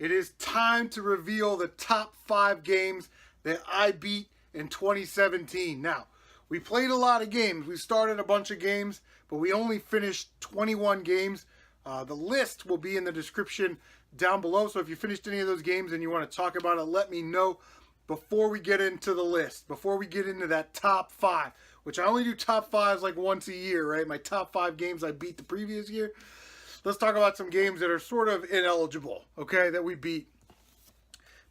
It is time to reveal the top 5 games that I beat in 2017. Now, we played a lot of games. We started a bunch of games, but we only finished 21 games. The list will be in the description down below. So if you finished any of those games and you want to talk about it, let me know before we get into the list, before we get into that top 5, which I only do top 5s like once a year, right? My top 5 games I beat the previous year. Let's talk about some games that are sort of ineligible, okay, that we beat.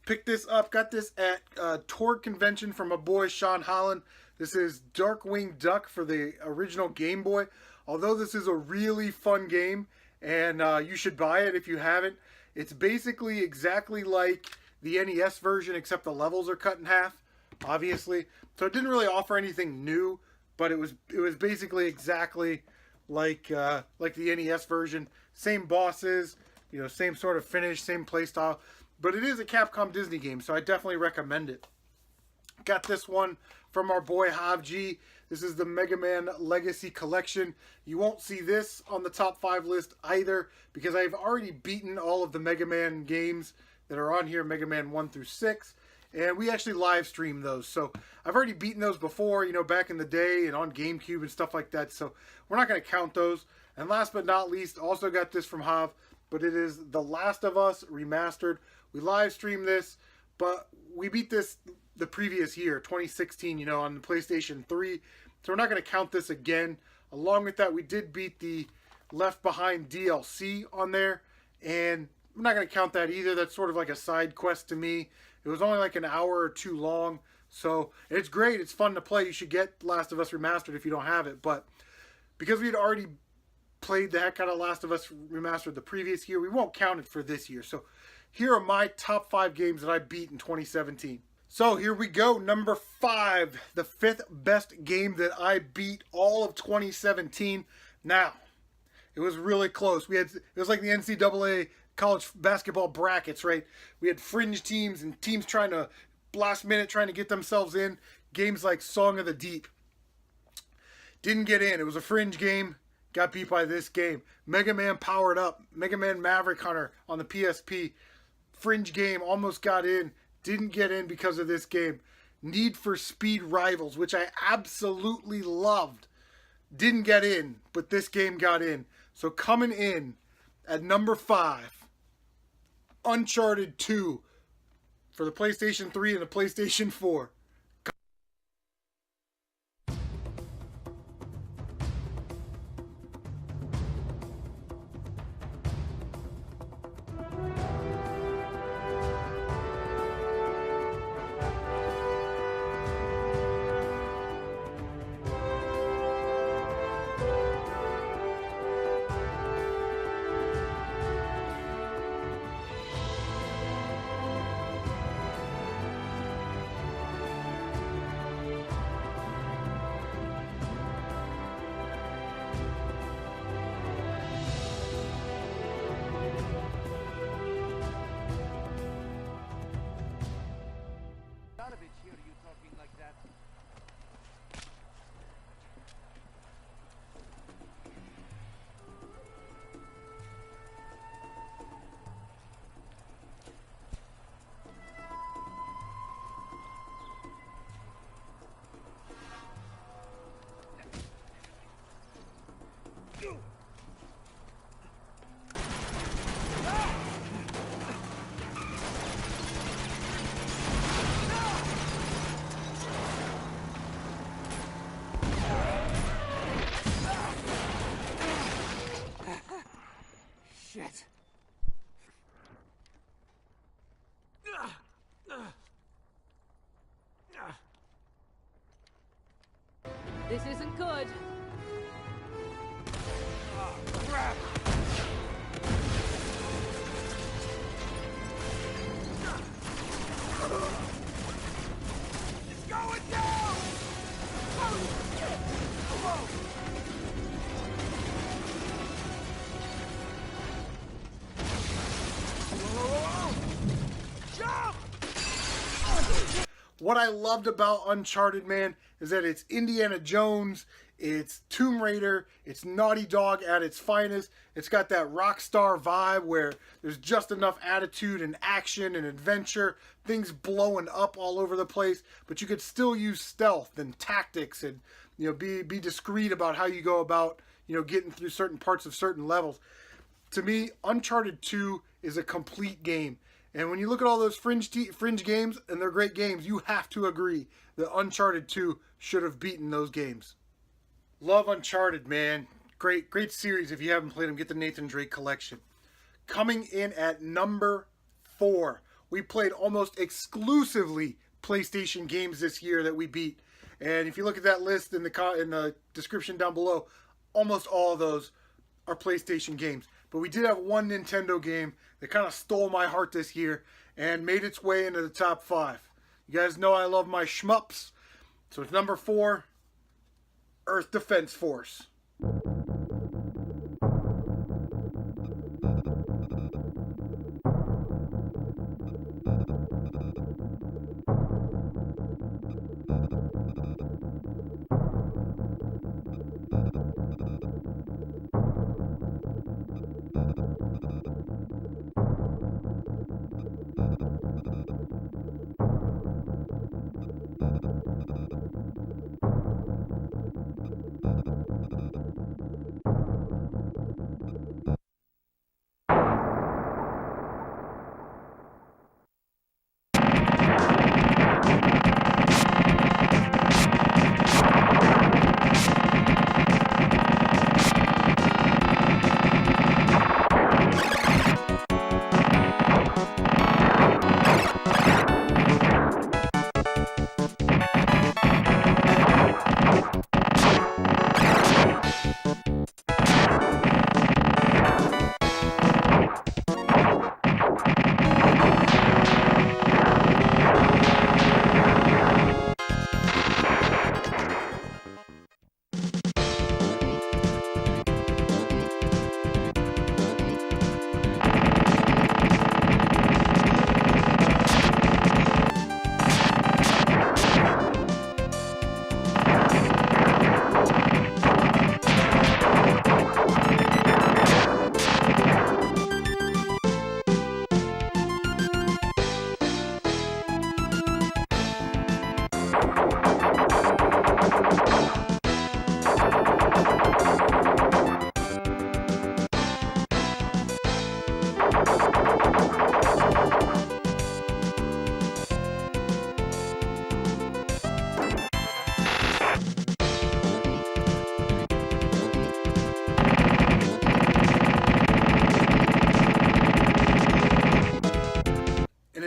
Picked this up, got this at Torg Convention from my boy Sean Holland. This is Darkwing Duck for the original Game Boy. Although this is a really fun game, and you should buy it if you haven't. It's basically exactly like the NES version, except the levels are cut in half, obviously. So it didn't really offer anything new, but it was basically exactly like the NES version. Same bosses, you know, same sort of finish, same playstyle. But it is a Capcom Disney game, so I definitely recommend it. Got this one from our boy Jav Geez. This is the MegaMan Legacy Collection. You won't see this on the top 5 list either, because I've already beaten all of the Mega Man games that are on here, Mega Man 1 through 6. And we actually live stream those. So I've already beaten those before, you know, back in the day and on GameCube and stuff like that. So we're not going to count those. And last but not least, also got this from Jav, but it is The Last of Us Remastered. We live streamed this, but we beat this the previous year, 2016, you know, on the PlayStation 3. So we're not going to count this again. Along with that, we did beat the Left Behind DLC on there, and I'm not going to count that either. That's sort of like a side quest to me. It was only like an hour or two long, so it's great. It's fun to play. You should get Last of Us Remastered if you don't have it, but because we had already played the heck out of Last of Us Remastered the previous year, we won't count it for this year. So here are my top 5 games that I beat in 2017. So here we go. Number 5, the 5th best game that I beat all of 2017. Now, it was really close. It was like the NCAA college basketball brackets, right? We had fringe teams and teams trying to last minute trying to get themselves in. Games like Song of the Deep didn't get in. It was a fringe game. Got beat by this game. MegaMan Powered Up, MegaMan Maverick Hunter on the PSP. Fringe game, almost got in. Didn't get in because of this game. Need for Speed Rivals, which I absolutely loved. Didn't get in, but this game got in. So coming in at number 5, Uncharted 2 for the PlayStation 3 and the PlayStation 4. Shit. This isn't good. Crap. It's going down! Jump! What I loved about Uncharted, man, is that it's Indiana Jones, It's Tomb Raider. It's Naughty Dog at its finest. It's got that Rockstar vibe where there's just enough attitude and action and adventure, things blowing up all over the place, but you could still use stealth and tactics and, you know, be discreet about how you go about, you know, getting through certain parts of certain levels. To me, Uncharted 2 is a complete game. And when you look at all those fringe games, and they're great games, you have to agree that Uncharted 2 should have beaten those games. Love Uncharted, man. Great series. If you haven't played them, get the Nathan Drake collection. Coming in at number 4. We played almost exclusively PlayStation games this year that we beat. And if you look at that list in the description down below, almost all of those are PlayStation games. But we did have one Nintendo game that kind of stole my heart this year and made its way into the top 5. You guys know I love my shmups. So it's number 4, Earth Defense Force.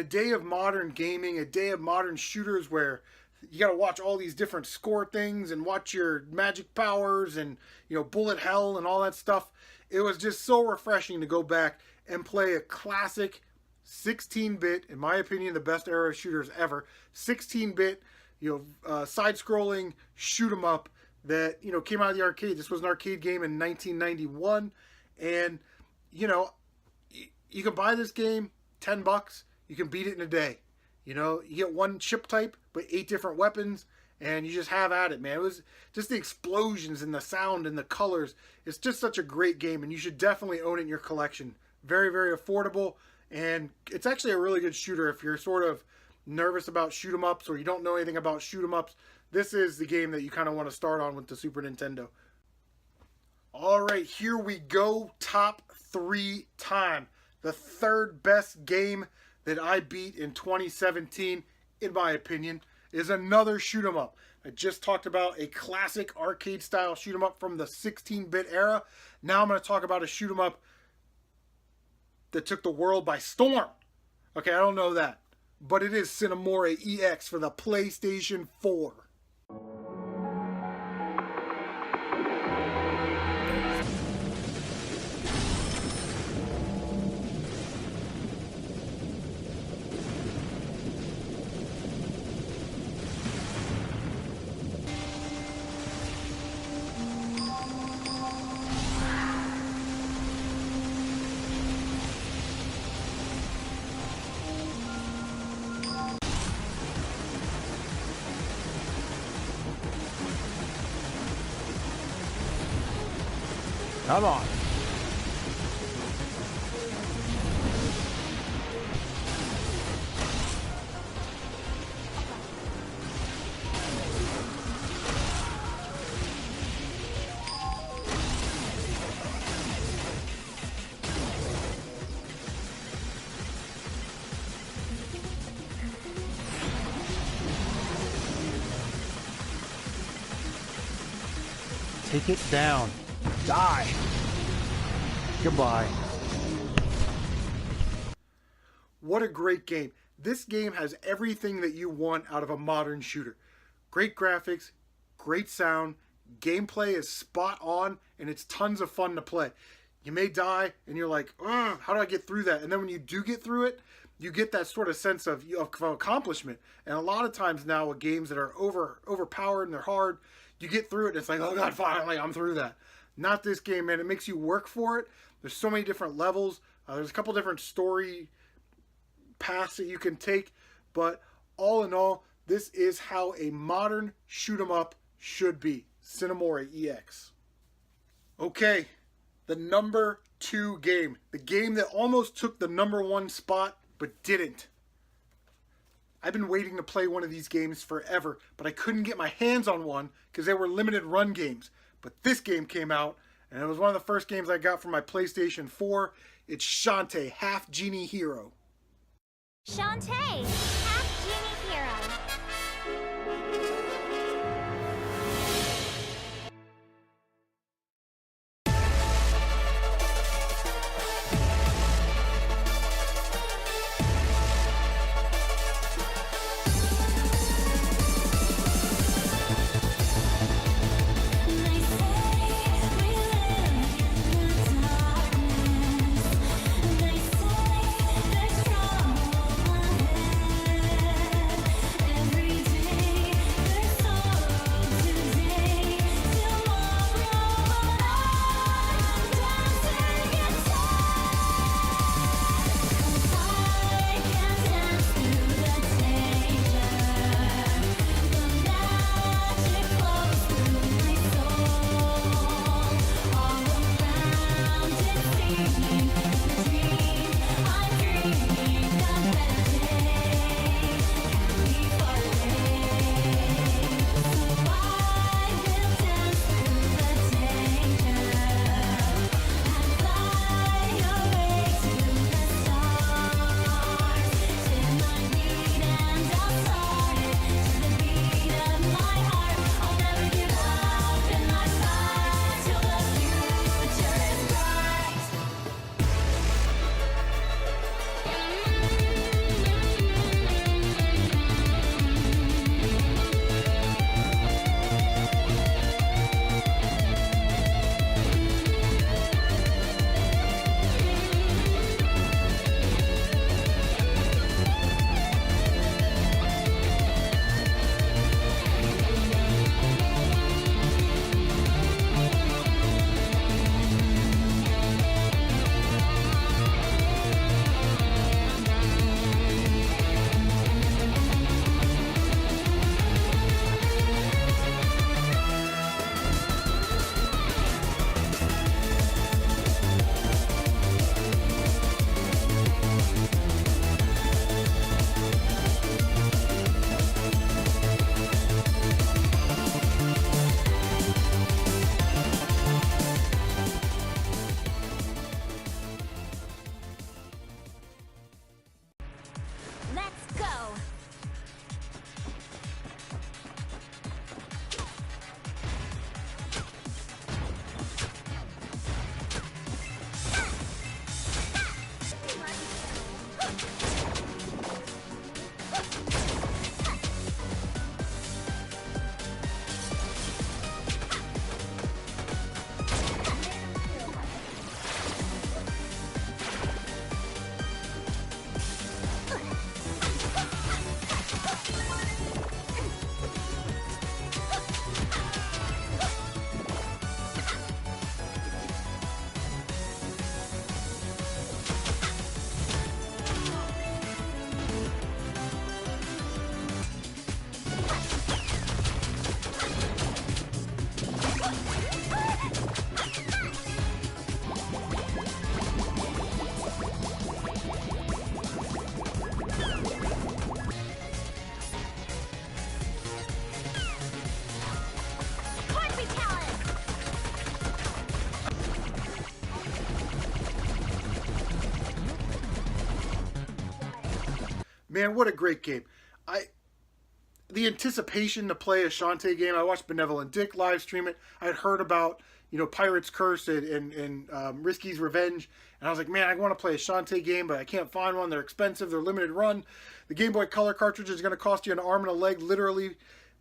Day of modern gaming, a day of modern shooters where you got to watch all these different score things and watch your magic powers and, you know, bullet hell and all that stuff. It was just so refreshing to go back and play a classic 16-bit, in my opinion, the best era of shooters ever. 16-bit, you know, side-scrolling shoot 'em up that, you know, came out of the arcade. This was an arcade game in 1991, and, you know, you can buy this game $10. You can beat it in a day. You know, you get one ship type, but 8 different weapons, and you just have at it, man. It was just the explosions and the sound and the colors. It's just such a great game, and you should definitely own it in your collection. Very, very affordable, and it's actually a really good shooter if you're sort of nervous about shoot 'em ups or you don't know anything about shoot 'em ups. This is the game that you kind of want to start on with the Super Nintendo. All right, here we go. Top 3 time. The third best game that I beat in 2017, in my opinion, is another shoot 'em up. I just talked about a classic arcade style shoot 'em up from the 16-bit era. Now I'm going to talk about a shoot 'em up that took the world by storm. Okay, I don't know that, but it is Sine Mora EX for the PlayStation 4. Come on. Take it down. Die. Goodbye. What a great game. This game has everything that you want out of a modern shooter. Great graphics, great sound, gameplay is spot on, and it's tons of fun to play. You may die, and you're like, how do I get through that? And then when you do get through it, you get that sort of sense of accomplishment. And a lot of times now with games that are overpowered and they're hard, you get through it and it's like, oh God, finally, I'm through that. Not this game, man. It makes you work for it. There's so many different levels. There's a couple different story paths that you can take. But all in all, this is how a modern shoot 'em up should be. Sine Mora EX. Okay, the number 2 game. The game that almost took the number 1 spot, but didn't. I've been waiting to play one of these games forever, but I couldn't get my hands on one because they were limited run games. But this game came out, and it was one of the first games I got from my PlayStation 4. It's Shantae, Half Genie Hero. Shantae, Half Genie Hero. Man, what a great game. The anticipation to play a Shantae game. I watched Benevolent Dick live stream it. I had heard about, Pirate's Curse and Risky's Revenge. And I was like, man, I want to play a Shantae game, but I can't find one. They're expensive. They're limited run. The Game Boy Color cartridge is going to cost you an arm and a leg, literally.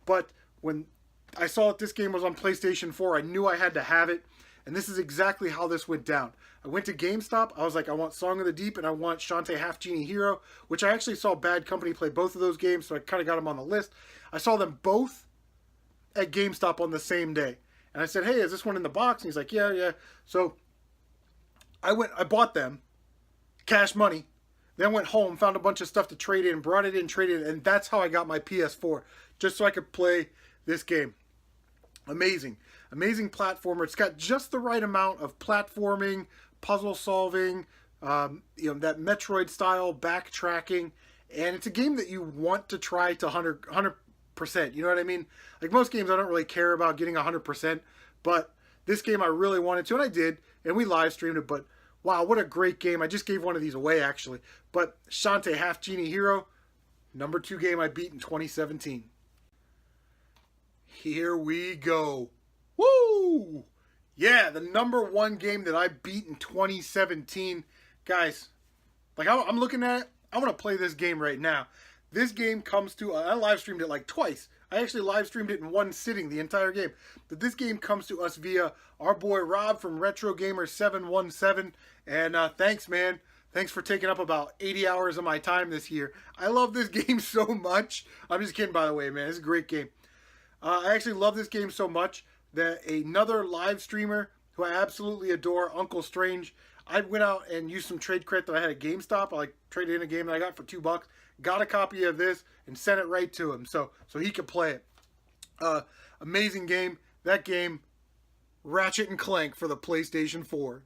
But when I saw that this game was on PlayStation 4, I knew I had to have it. And this is exactly how this went down. I went to GameStop. I was like, I want Song of the Deep and I want Shantae Half Genie Hero, which I actually saw Badcompany play both of those games, so I kind of got them on the list. I saw them both at GameStop on the same day. And I said, hey, is this one in the box? And he's like, yeah. So I bought them, cash money, then went home, found a bunch of stuff to trade in, brought it in, traded it, and that's how I got my PS4, just so I could play this game. Amazing platformer. It's got just the right amount of platforming, puzzle solving, that Metroid style backtracking, and it's a game that you want to try to 100%. You know what I mean? Like most games, I don't really care about getting 100%, but this game I really wanted to, and I did, and we live streamed it. But wow, what a great game! I just gave one of these away actually. But Shantae Half Genie Hero, number 2 game I beat in 2017. Here we go. Woo! Yeah, the number 1 game that I beat in 2017. Guys, like I'm looking at it, I want to play this game right now. This game comes to, I live streamed it like twice. I actually live streamed it in one sitting, the entire game. But this game comes to us via our boy Rob from Retro Gamer 717. And thanks, man. Thanks for taking up about 80 hours of my time this year. I love this game so much. I'm just kidding, by the way, man. It's a great game. I actually love this game so much that another live streamer who I absolutely adore, Uncle Strange, I went out and used some trade credit that I had at GameStop. I traded in a game that I got for $2, got a copy of this, and sent it right to him so he could play it. Amazing game. That game, Ratchet and Clank for the PlayStation 4.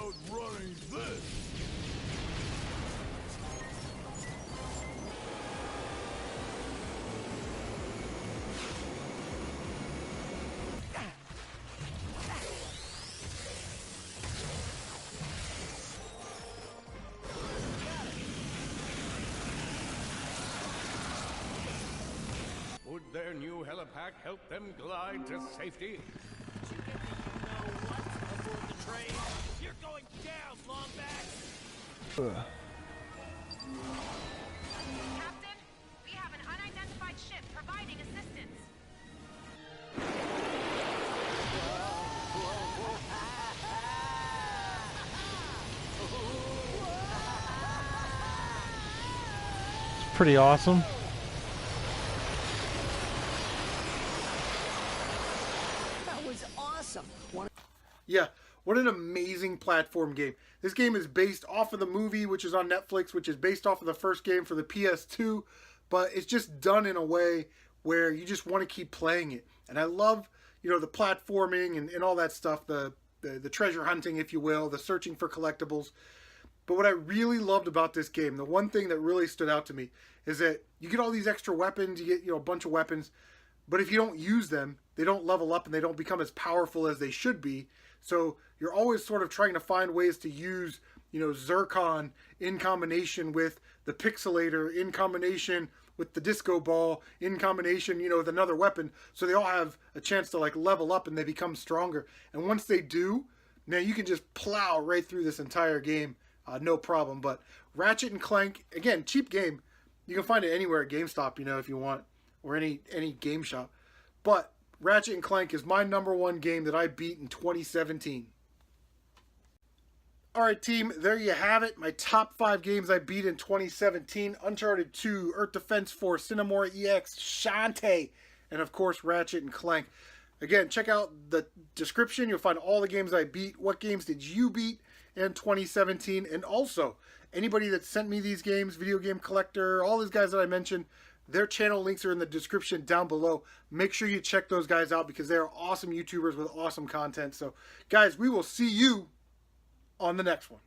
outrunning this! Would their new helipack help them glide to safety? You're going down, Longback! Captain, we have an unidentified ship providing assistance. pretty awesome. That was awesome. Yeah, what an amazing platform game. This game is based off of the movie, which is on Netflix, which is based off of the first game for the PS2, but it's just done in a way where you just want to keep playing it. And I love, you know, the platforming and all that stuff, the treasure hunting, if you will, the searching for collectibles. But what I really loved about this game, the one thing that really stood out to me, is that you get all these extra weapons, you get, you know, a bunch of weapons, but if you don't use them, they don't level up and they don't become as powerful as they should be. So you're always sort of trying to find ways to use, you know, Zircon in combination with the Pixelator, in combination with the Disco Ball, in combination, you know, with another weapon. So they all have a chance to like level up and they become stronger. And once they do, man, you can just plow right through this entire game, no problem. But Ratchet and Clank, again, cheap game. You can find it anywhere at GameStop, you know, if you want, or any game shop. But Ratchet and Clank is my #1 game that I beat in 2017. Alright team, there you have it. My top 5 games I beat in 2017. Uncharted 2, Earth Defense Force, Sine Mora EX, Shantae, and of course Ratchet and Clank. Again, check out the description. You'll find all the games I beat. What games did you beat in 2017? And also, anybody that sent me these games, Video Game Collector, all these guys that I mentioned, their channel links are in the description down below. Make sure you check those guys out because they are awesome YouTubers with awesome content. So, guys, we will see you on the next one.